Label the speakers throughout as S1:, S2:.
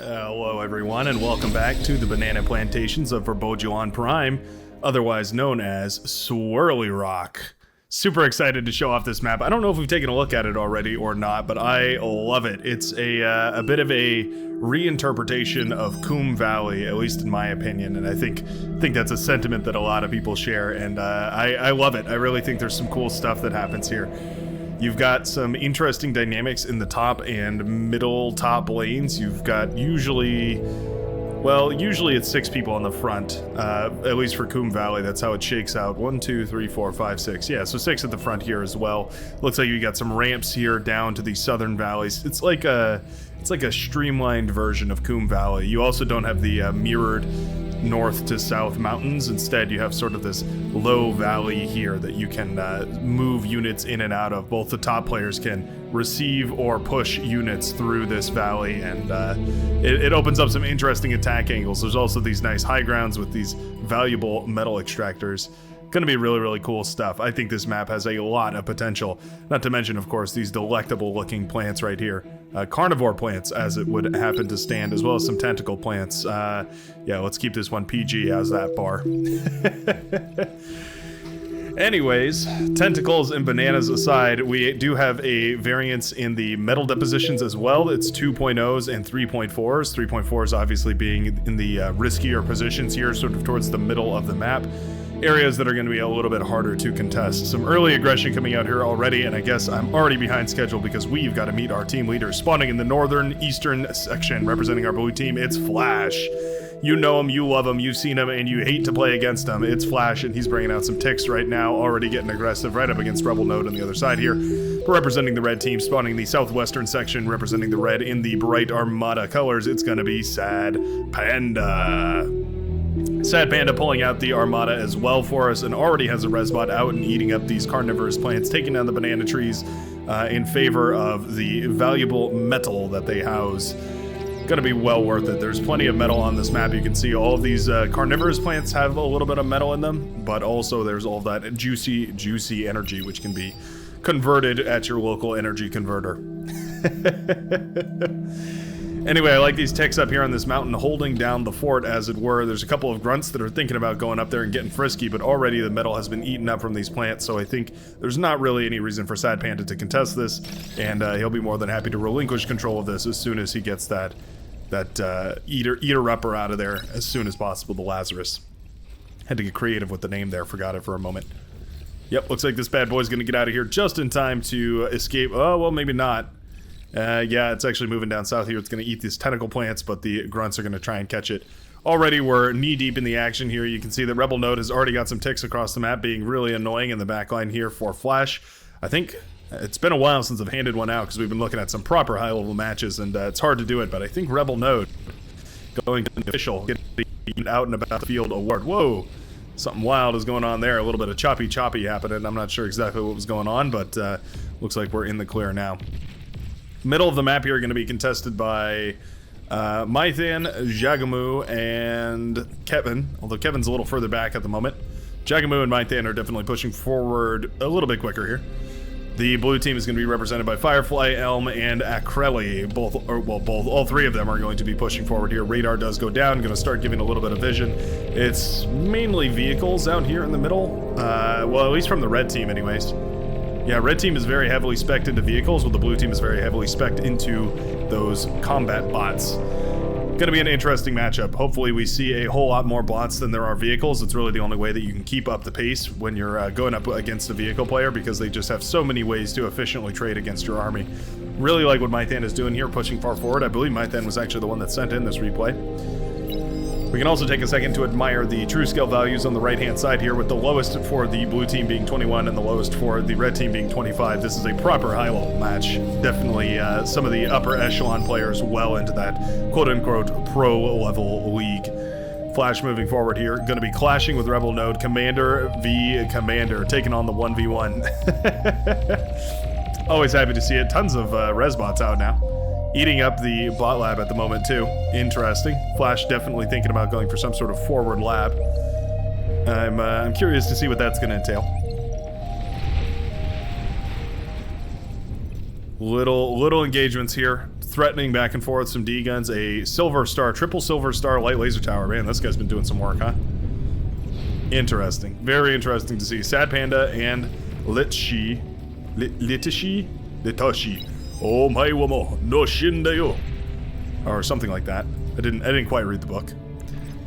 S1: Hello everyone and welcome back to the banana plantations of Verbojuan Prime, otherwise known as Swirly Rock. Super excited to show off this map. I don't know if we've taken a look at it already or not, but I love it. It's a bit of a reinterpretation of Coombe Valley, at least in my opinion, and I think that's a sentiment that a lot of people share, and I love it. I really think there's some cool stuff that happens here. You've got some interesting dynamics in the top and middle top lanes. You've got usually it's 6 people on the front, at least for Coombe Valley. That's how it shakes out. 1, 2, 3, 4, 5, 6. Yeah, so 6 at the front here as well. Looks like you got some ramps here down to the southern valleys. It's like a streamlined version of Coombe Valley. You also don't have the mirrored north to south mountains. Instead, you have sort of this low valley here that you can move units in and out of. Both the top players can receive or push units through this valley, and it opens up some interesting attack angles. There's also these nice high grounds with these valuable metal extractors. Gonna be really, really cool stuff. I think this map has a lot of potential. Not to mention, of course, these delectable looking plants right here. Carnivore plants, as it would happen to stand, as well as some tentacle plants. Yeah, let's keep this one PG. How's that, bar? Anyways, tentacles and bananas aside, we do have a variance in the metal depositions as well. It's 2.0s and 3.4s. 3.4s obviously being in the riskier positions here, sort of towards the middle of the map. Areas that are going to be a little bit harder to contest. Some early aggression coming out here already, and I guess I'm already behind schedule because we've got to meet our team leader. Spawning in the northern eastern section, representing our blue team, it's Flash. You know him, you love him, you've seen him, and you hate to play against him. It's Flash, and he's bringing out some ticks right now, already getting aggressive right up against Rebel Node on the other side here. Representing the red team, spawning in the southwestern section, representing the red in the bright Armada colors, it's going to be Sad Panda. Sad Panda pulling out the Armada as well for us, and already has a Resbot out and eating up these carnivorous plants, taking down the banana trees in favor of the valuable metal that they house. Gonna be well worth it. There's plenty of metal on this map. You can see all of these carnivorous plants have a little bit of metal in them, but also there's all that juicy energy which can be converted at your local energy converter. Anyway, I like these ticks up here on this mountain holding down the fort, as it were. There's a couple of grunts that are thinking about going up there and getting frisky, but already the metal has been eaten up from these plants, so I think there's not really any reason for Sad Panda to contest this, and he'll be more than happy to relinquish control of this as soon as he gets that eater-upper out of there as soon as possible, the Lazarus. Had to get creative with the name there, forgot it for a moment. Yep, looks like this bad boy's gonna get out of here just in time to escape. Oh, well, maybe not. Yeah, it's actually moving down south here. It's going to eat these tentacle plants, but the grunts are going to try and catch it. Already we're knee-deep in the action here. You can see that Rebel Node has already got some ticks across the map, being really annoying in the backline here for Flash. I think it's been a while since I've handed one out, because we've been looking at some proper high-level matches, and it's hard to do it, but I think Rebel Node going to the official, getting the out and about the field award. Whoa! Something wild is going on there. A little bit of choppy happening. I'm not sure exactly what was going on, but looks like we're in the clear now. Middle of the map here are going to be contested by Mythan, Jagamu, and Kevin, although Kevin's a little further back at the moment. Jagamu and Mythan are definitely pushing forward a little bit quicker here. The blue team is going to be represented by Firefly, Elm, and Akreli. All 3 of them are going to be pushing forward here. Radar does go down, going to start giving a little bit of vision. It's mainly vehicles out here in the middle. Well, at least from the red team anyways. Yeah, red team is very heavily spec'd into vehicles, while the blue team is very heavily spec'd into those combat bots. Gonna be an interesting matchup. Hopefully we see a whole lot more bots than there are vehicles. It's really the only way that you can keep up the pace when you're going up against a vehicle player, because they just have so many ways to efficiently trade against your army. Really like what Mythan is doing here, pushing far forward. I believe Mythan was actually the one that sent in this replay. We can also take a second to admire the true scale values on the right-hand side here, with the lowest for the blue team being 21 and the lowest for the red team being 25. This is a proper high-level match. Definitely some of the upper echelon players well into that quote-unquote pro-level league. Flash moving forward here, going to be clashing with Rebel Node. Commander v. Commander, taking on the 1v1. Always happy to see it. Tons of Resbots out now. Eating up the bot lab at the moment too. Interesting. Flash definitely thinking about going for some sort of forward lab. I'm curious to see what that's going to entail. Little engagements here. threatening back and forth some D guns. A Silver Star, triple Silver Star light laser tower. Man, this guy's been doing some work, huh? Interesting. Very interesting to see. Sad Panda and Litashi. Oh my wamo no shindayo. Or something like that. I didn't quite read the book.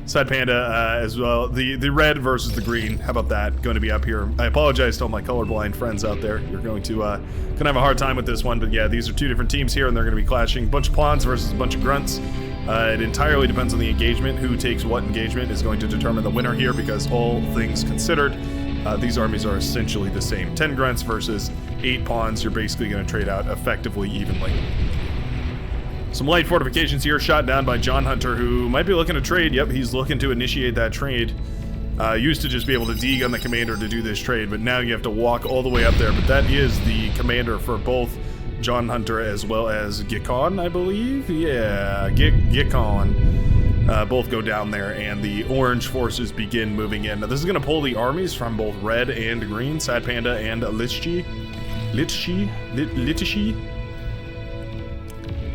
S1: Sad Panda as well. The red versus the green. How about that? Going to be up here. I apologize to all my colorblind friends out there. You're going to have a hard time with this one, but yeah, these are two different teams here, and they're going to be clashing. A bunch of pawns versus a bunch of grunts. It entirely depends on the engagement. Who takes what engagement is going to determine the winner here, because all things considered, these armies are essentially the same. 10 grunts versus 8 pawns. You're basically going to trade out effectively evenly. Some light fortifications here, shot down by John Hunter, who might be looking to trade. Yep, he's looking to initiate that trade. Used to just be able to degun the commander to do this trade, but now you have to walk all the way up there. But that is the commander for both John Hunter as well as Gikon, I believe? Yeah, Gikon. Both go down there, and the orange forces begin moving in. Now, this is going to pull the armies from both red and green, Sad Panda and Litashi.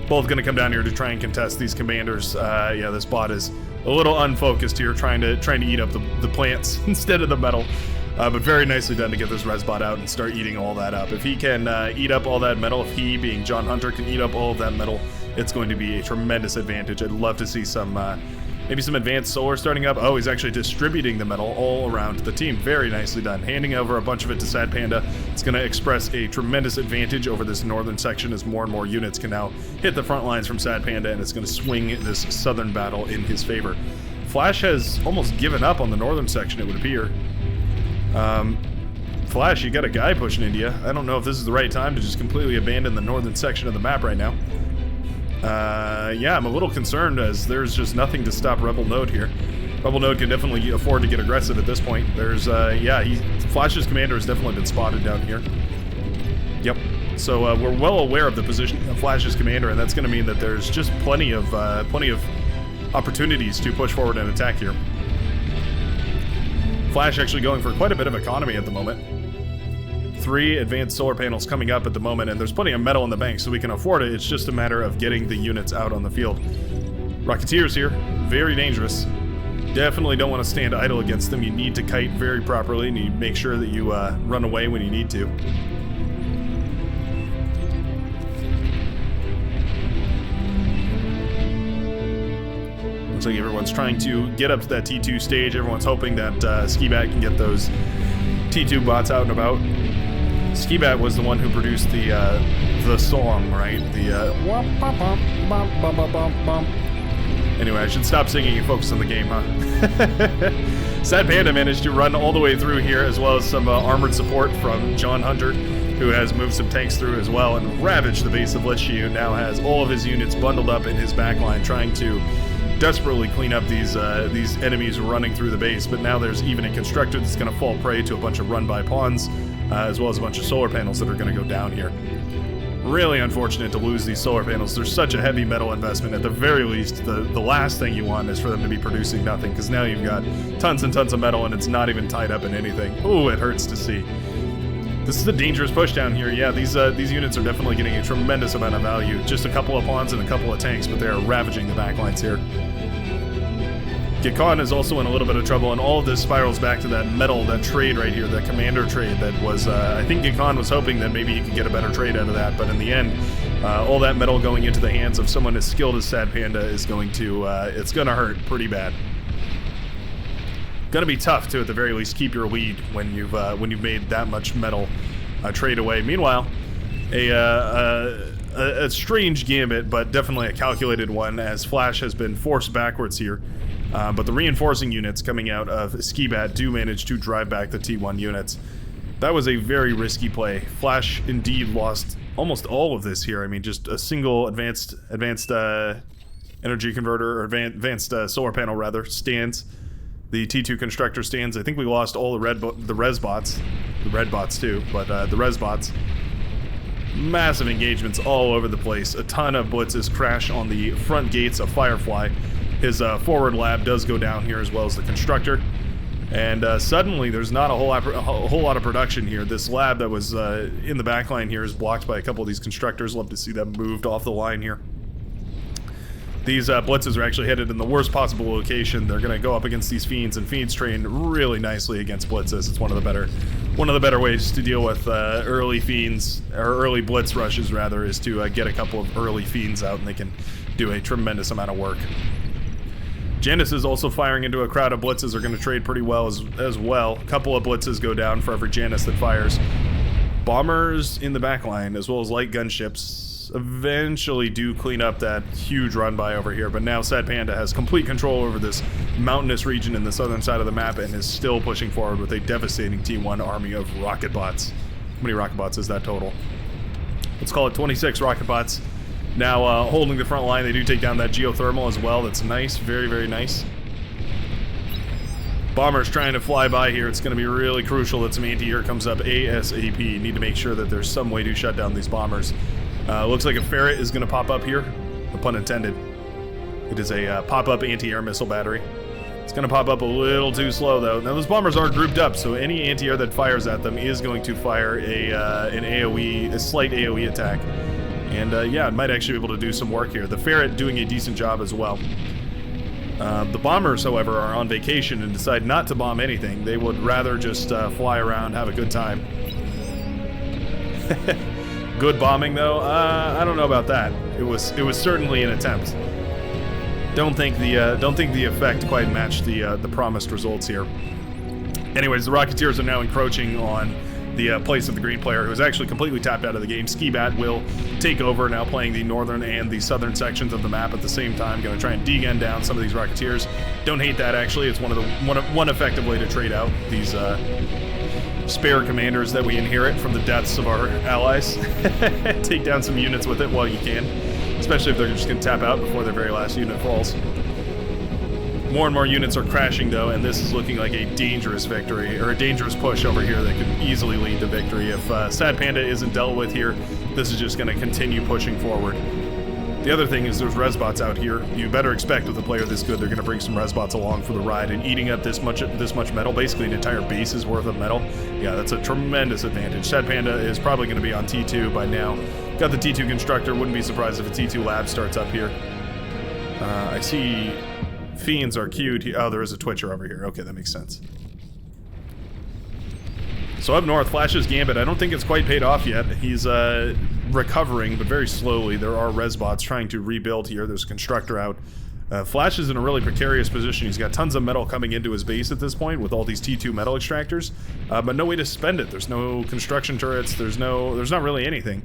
S1: Both going to come down here to try and contest these commanders. Yeah, this bot is a little unfocused here, trying to eat up the plants instead of the metal. But very nicely done to get this res bot out and start eating all that up. If he can eat up all that metal, if he, being John Hunter, can eat up all of that metal, it's going to be a tremendous advantage. I'd love to see some maybe some advanced solar starting up. Oh, he's actually distributing the metal all around the team. Very nicely done. Handing over a bunch of it to Sad Panda. It's going to express a tremendous advantage over this northern section as more and more units can now hit the front lines from Sad Panda, and it's going to swing this southern battle in his favor. Flash has almost given up on the northern section, it would appear. Flash, you got a guy pushing India. I don't know if this is the right time to just completely abandon the northern section of the map right now. Yeah, I'm a little concerned as there's just nothing to stop Rebel Node here. Rebel Node can definitely afford to get aggressive at this point. There's, yeah, Flash's commander has definitely been spotted down here. Yep. So we're well aware of the position of Flash's commander, and that's going to mean that there's just plenty of opportunities to push forward and attack here. Flash actually going for quite a bit of economy at the moment. 3 advanced solar panels coming up at the moment, and there's plenty of metal in the bank, so we can afford it. It's just a matter of getting the units out on the field. Rocketeers here, very dangerous. Definitely don't want to stand idle against them. You need to kite very properly, and you make sure that you run away when you need to. Looks like everyone's trying to get up to that T2 stage. Everyone's hoping that Skibat can get those T2 bots out and about. Skibat was the one who produced the song, right? Anyway, I should stop singing and focus on the game, huh? Sad Panda managed to run all the way through here, as well as some armored support from John Hunter, who has moved some tanks through as well and ravaged the base of Litashi, who now has all of his units bundled up in his backline, trying to desperately clean up these enemies running through the base. But now there's even a constructor that's going to fall prey to a bunch of run-by pawns, as well as a bunch of solar panels that are going to go down here. Really unfortunate to lose these solar panels. There's such a heavy metal investment. At the very least, the last thing you want is for them to be producing nothing, because now you've got tons and tons of metal and it's not even tied up in anything. Ooh, it hurts to see. This is a dangerous push down here. Yeah, these units are definitely getting a tremendous amount of value. Just a couple of pawns and a couple of tanks, but they are ravaging the backlines here. Gikon is also in a little bit of trouble, and all of this spirals back to that metal, that trade right here, that commander trade that was, I think Gikon was hoping that maybe he could get a better trade out of that, but in the end, all that metal going into the hands of someone as skilled as Sad Panda is going to, it's going to hurt pretty bad. Going to be tough to, at the very least, keep your lead when you've made that much metal trade away. Meanwhile, a strange gambit, but definitely a calculated one, as Flash has been forced backwards here. But the reinforcing units coming out of Skibat do manage to drive back the T1 units. That was a very risky play. Flash indeed lost almost all of this here. I mean, just a single advanced energy converter, or advanced solar panel rather, stands. The T2 constructor stands. I think we lost all the res bots. The red bots too, but the res bots. Massive engagements all over the place. A ton of blitzes crash on the front gates of Firefly. His forward lab does go down here, as well as the constructor. And suddenly, there's not a whole lot of production here. This lab that was in the backline here is blocked by a couple of these constructors. Love to see them moved off the line here. These blitzes are actually headed in the worst possible location. They're going to go up against these fiends, and fiends train really nicely against blitzes. It's one of the better ways to deal with early fiends, or early blitz rushes rather, is to get a couple of early fiends out, and they can do a tremendous amount of work. Janus is also firing into a crowd of blitzes. Are going to trade pretty well as well. A couple of blitzes go down for every Janus that fires. Bombers in the back line, as well as light gunships, eventually do clean up that huge run by over here, but now Sad Panda has complete control over this mountainous region in the southern side of the map and is still pushing forward with a devastating T1 army of rocket bots. How many rocket bots is that total? Let's call it 26 rocket bots. Now holding the front line. They do take down that geothermal as well. That's nice, very, very nice. Bombers trying to fly by here. It's going to be really crucial that some anti-air comes up ASAP. Need to make sure that there's some way to shut down these bombers. Looks like a ferret is going to pop up here. No pun intended. It is a pop-up anti-air missile battery. It's going to pop up a little too slow, though. Now, those bombers are grouped up, so any anti-air that fires at them is going to fire an AoE, a slight AoE attack. And yeah, it might actually be able to do some work here. The ferret doing a decent job as well. The bombers, however, are on vacation and decide not to bomb anything. They would rather just fly around, have a good time. Good bombing, though? I don't know about that. It was certainly an attempt. Don't think the effect quite matched the promised results here. Anyways, the Rocketeers are now encroaching on the place of the green player, who is actually completely tapped out of the game. Skibat will take over, now playing the northern and the southern sections of the map at the same time. Going to try and degen down some of these Rocketeers. Don't hate that, actually. It's one effective way to trade out these spare commanders that we inherit from the deaths of our allies. Take down some units with it while you can, especially if they're just going to tap out before their very last unit falls. More and more units are crashing, though, and this is looking like a dangerous victory, or a dangerous push over here that could easily lead to victory. If Sad Panda isn't dealt with here, this is just going to continue pushing forward. The other thing is there's resbots out here. You better expect with a player this good, they're going to bring some resbots along for the ride, and eating up this much metal, basically an entire base's worth of metal. Yeah, that's a tremendous advantage. Sad Panda is probably going to be on T2 by now. Got the T2 constructor. Wouldn't be surprised if a T2 lab starts up here. I see fiends are queued. Oh, there is a Twitcher over here. Okay, that makes sense. So up north, Flash's Gambit, I don't think it's quite paid off yet. He's recovering, but very slowly. There are resbots trying to rebuild here. There's a constructor out. Flash is in a really precarious position. He's got tons of metal coming into his base at this point with all these T2 metal extractors, but no way to spend it. There's no construction turrets. There's not really anything.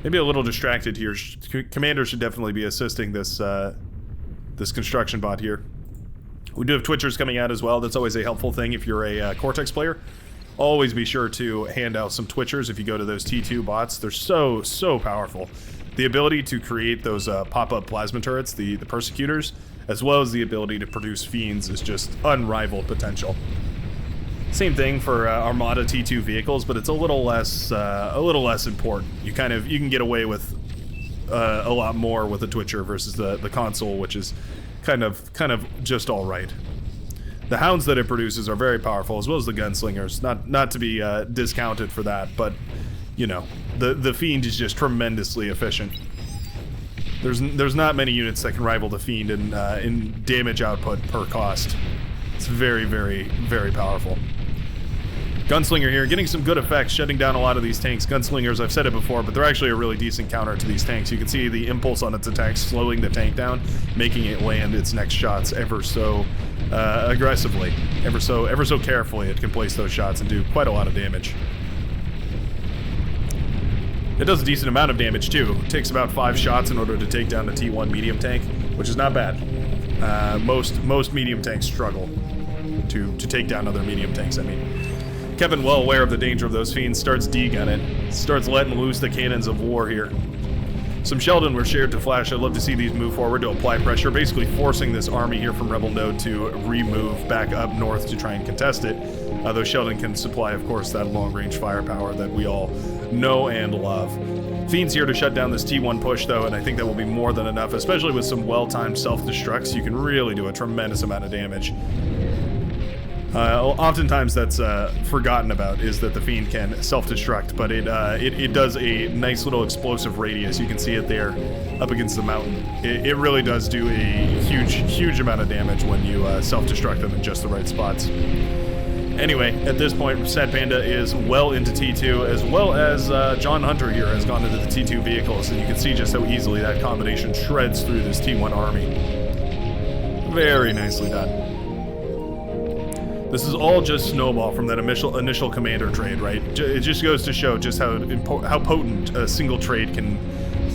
S1: Maybe a little distracted here. Commander should definitely be assisting this this construction bot here. We do have Twitchers coming out as well. That's always a helpful thing if you're a Cortex player. Always be sure to hand out some Twitchers if you go to those T2 bots. They're so powerful. The ability to create those pop-up plasma turrets, the Persecutors, as well as the ability to produce fiends is just unrivaled potential. Same thing for Armada T2 vehicles, but it's a little less important. You can get away with a lot more with a Twitcher versus the console, which is kind of just all right. The hounds that it produces are very powerful, as well as the gunslingers. Not to be discounted for that, but you know, the fiend is just tremendously efficient. There's not many units that can rival the fiend in damage output per cost. It's very, very, very powerful. Gunslinger here, getting some good effects, shutting down a lot of these tanks. Gunslingers, I've said it before, but they're actually a really decent counter to these tanks. You can see the impulse on its attacks slowing the tank down, making it land its next shots ever so aggressively. Ever so carefully it can place those shots and do quite a lot of damage. It does a decent amount of damage too. It takes about 5 shots in order to take down the T1 medium tank, which is not bad. Most medium tanks struggle to take down other medium tanks, I mean. Kevin, well aware of the danger of those fiends, starts degunning. Starts letting loose the cannons of war here. Some Sheldon were shared to Flash. I'd love to see these move forward to apply pressure, basically forcing this army here from Rebel Node to remove back up north to try and contest it. Though Sheldon can supply, of course, that long-range firepower that we all know and love. Fiend's here to shut down this T1 push, though, and I think that will be more than enough, especially with some well-timed self-destructs. You can really do a tremendous amount of damage. Oftentimes that's forgotten about, is that the Fiend can self-destruct, but it does a nice little explosive radius. You can see it there up against the mountain. It really does do a huge amount of damage when you self-destruct them in just the right spots. Anyway, at this point, Sad Panda is well into T2, as well as John Hunter here has gone into the T2 vehicles, and you can see just how easily that combination shreds through this T1 army. Very nicely done. This is all just snowball from that initial commander trade, right? It just goes to show just how potent a single trade can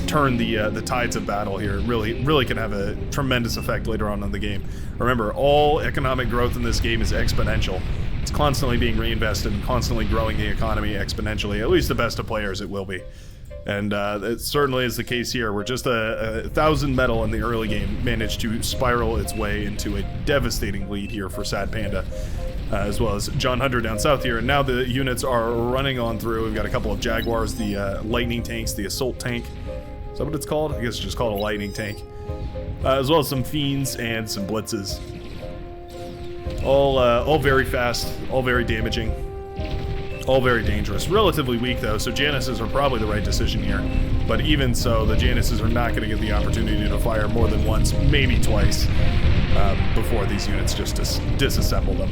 S1: turn the tides of battle here. Really can have a tremendous effect later on in the game. Remember, all economic growth in this game is exponential. It's constantly being reinvested and constantly growing the economy exponentially. At least the best of players, it will be. And it certainly is the case here, where just a 1,000 metal in the early game managed to spiral its way into a devastating lead here for Sad Panda, as well as John Hunter down south here. And now the units are running on through. We've got a couple of Jaguars, the lightning tanks, the assault tank. Is that what it's called? I guess it's just called a lightning tank. As well as some Fiends and some Blitzes. All very fast, all very damaging. All very dangerous. Relatively weak, though, so Januses are probably the right decision here. But even so, the Januses are not going to get the opportunity to fire more than once, maybe twice, before these units just disassemble them.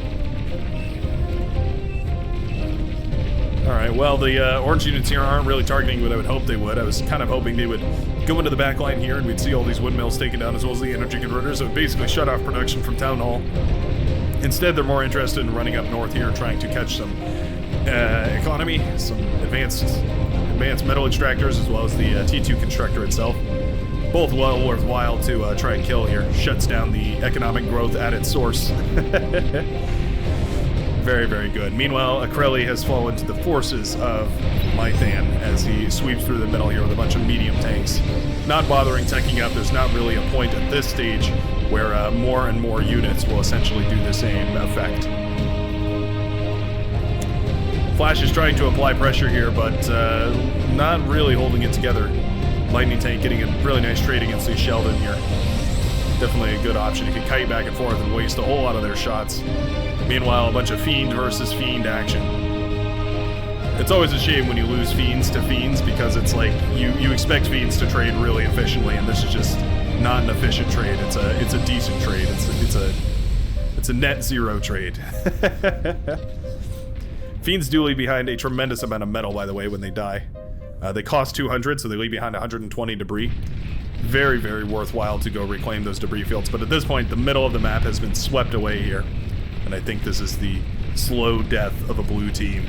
S1: Alright, well, the orange units here aren't really targeting what I would hope they would. I was kind of hoping they would go into the back line here and we'd see all these windmills taken down, as well as the energy converters. So basically shut off production from Town Hall. Instead, they're more interested in running up north here and trying to catch some economy, some advanced metal extractors, as well as the T2 constructor itself. Both well worthwhile to try and kill here. Shuts down the economic growth at its source. Very, very good. Meanwhile, Akreli has fallen to the forces of Mythan as he sweeps through the middle here with a bunch of medium tanks. Not bothering teching up. There's not really a point at this stage where more and more units will essentially do the same effect. Flash is trying to apply pressure here, but not really holding it together. Lightning tank getting a really nice trade against the Sheldon here. Definitely a good option. You can kite back and forth and waste a whole lot of their shots. Meanwhile, a bunch of Fiend versus Fiend action. It's always a shame when you lose Fiends to Fiends, because it's like you expect Fiends to trade really efficiently, and this is just not an efficient trade. It's a decent trade. It's a net zero trade. Fiends do leave behind a tremendous amount of metal, by the way, when they die. They cost 200, so they leave behind 120 debris. Very, very worthwhile to go reclaim those debris fields, but at this point, the middle of the map has been swept away here. And I think this is the slow death of a blue team.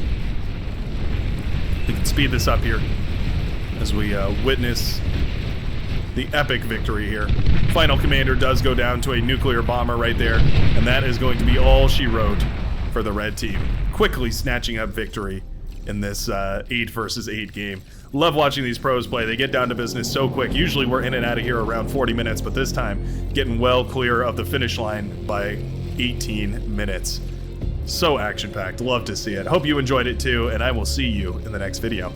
S1: We can speed this up here as we witness the epic victory here. Final commander does go down to a nuclear bomber right there, and that is going to be all she wrote for the red team. Quickly snatching up victory in this 8 versus 8 game. Love watching these pros play. They get down to business so quick. Usually we're in and out of here around 40 minutes, but this time getting well clear of the finish line by 18 minutes. So action-packed. Love to see it. Hope you enjoyed it too, and I will see you in the next video.